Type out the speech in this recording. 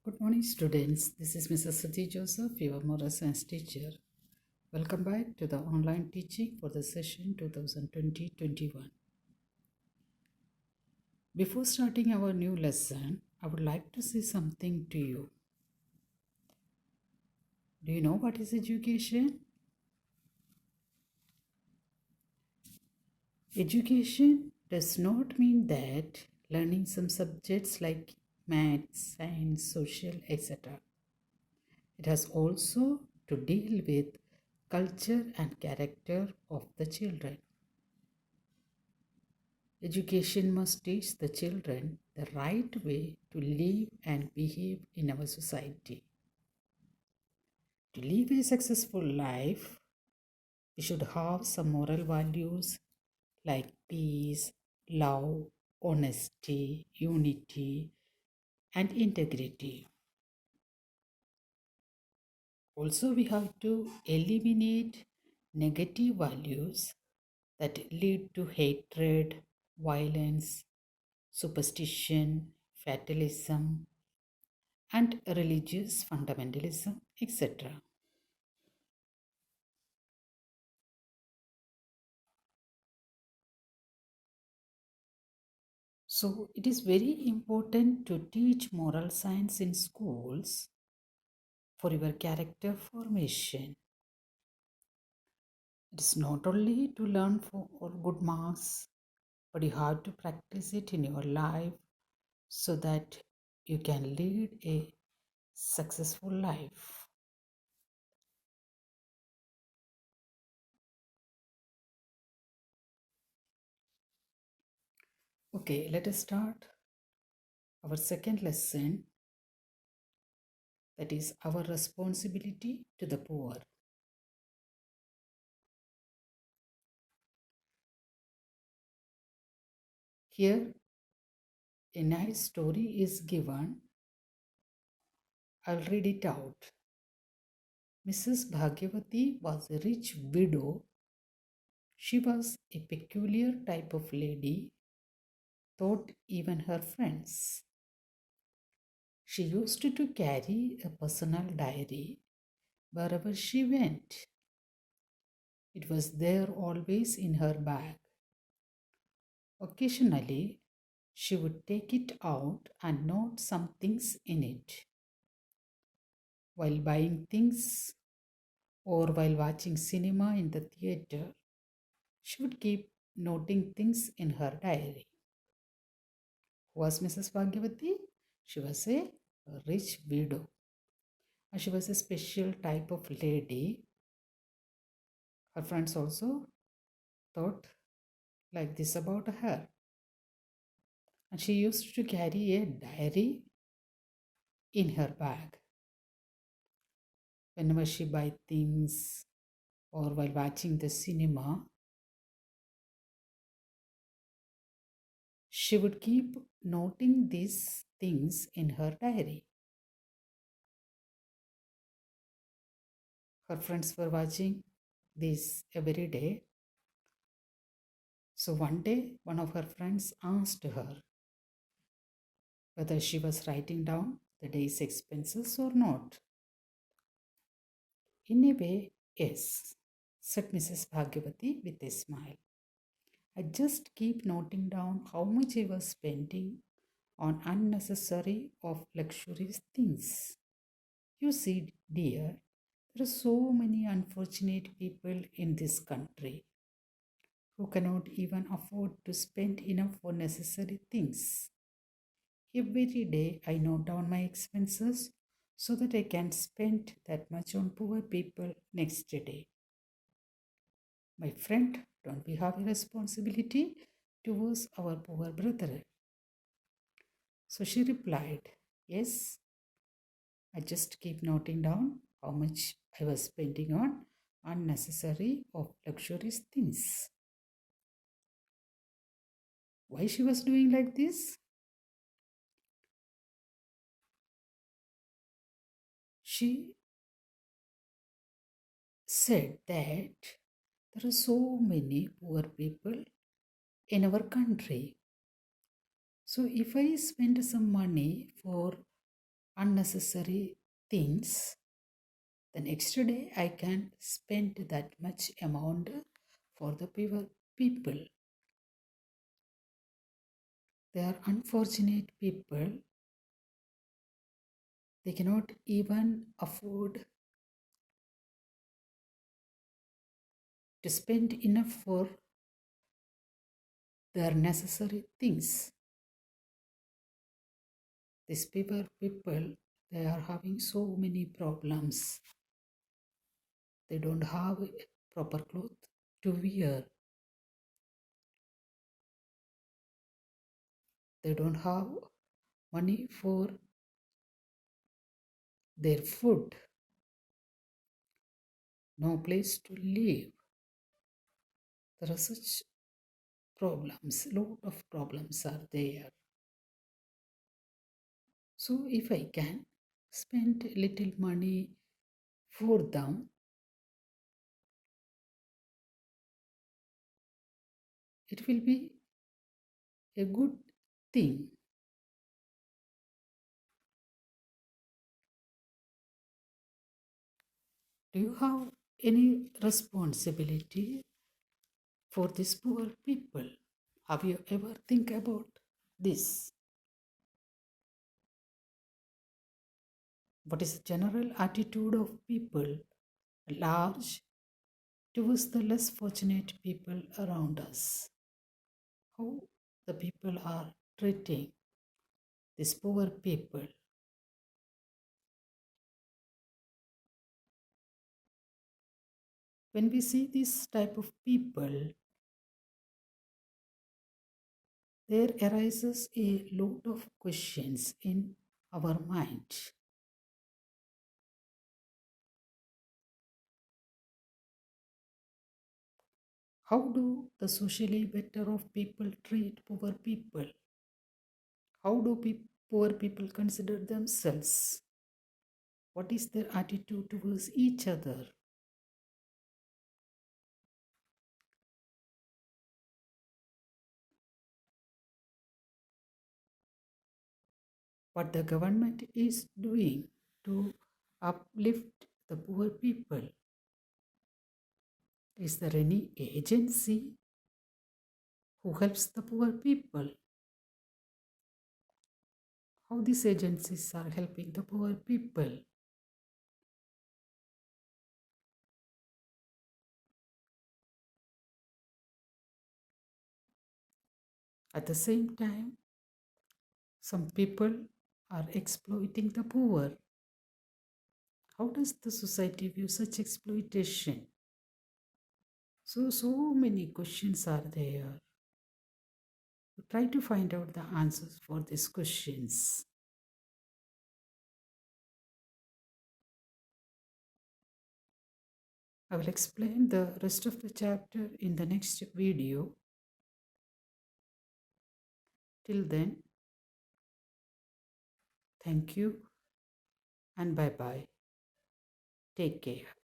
Good morning, students. This is Mrs. Sati Joseph, your moral science teacher. Welcome back to the online teaching for the session 2020-21. Before starting our new lesson, I would like to say something to you. Do you know what is education? Education does not mean that learning some subjects like maths, science, social, etc. It has also to deal with culture and character of the children. Education must teach the children the right way to live and behave in our society. To live a successful life, we should have some moral values like peace, love, honesty, unity, and integrity. Also, we have to eliminate negative values that lead to hatred, violence, superstition, fatalism, and religious fundamentalism, etc. So, it is very important to teach moral science in schools for your character formation. It is not only to learn for good marks, but you have to practice it in your life so that you can lead a successful life. Okay, let us start our second lesson, that is our responsibility to the poor. Here, a nice story is given. I'll read it out. Mrs. Bhagyavati was a rich widow. She was a peculiar type of lady, thought even her friends. She used to carry a personal diary wherever she went. It was there always in her bag. Occasionally, she would take it out and note some things in it. While buying things or while watching cinema in the theater, she would keep noting things in her diary. Who was Mrs. Bhagyavati? She was a rich widow. And she was a special type of lady. Her friends also thought like this about her. And she used to carry a diary in her bag. Whenever she buy things or while watching the cinema, she would keep noting these things in her diary. Her friends were watching this every day. So one day, one of her friends asked her whether she was writing down the day's expenses or not. In a way, yes, said Mrs. Bhagyavati with a smile. I just keep noting down how much I was spending on unnecessary of luxurious things. You see, dear, there are so many unfortunate people in this country who cannot even afford to spend enough for necessary things. Every day I note down my expenses so that I can spend that much on poor people next day. My friend, don't we have a responsibility towards our poor brother? So she replied, yes, I just keep noting down how much I was spending on unnecessary of luxurious things. Why she was doing like this? She said that there are so many poor people in our country. So if I spend some money for unnecessary things, the next day I can spend that much amount for the people. They are unfortunate people. They cannot even afford to spend enough for their necessary things. These people, they are having so many problems. They don't have proper clothes to wear. They don't have money for their food, no place to live. There are such problems, lot of problems are there. So if I can spend little money for them, it will be a good thing. Do you have any responsibility for these poor people? Have you ever think about this? What is the general attitude of people large towards the less fortunate people around us? How the people are treating these poor people? When we see this type of people, there arises a lot of questions in our mind. How do the socially better of people treat poor people? How do poor people consider themselves? What is their attitude towards each other? What the government is doing to uplift the poor people? Is there any agency who helps the poor people? How these agencies are helping the poor people? At the same time, some people are exploiting the poor. How does the society view such exploitation? So many questions are there. Try to find out the answers for these questions. I will explain the rest of the chapter in the next video. Till then, thank you and bye bye. Take care.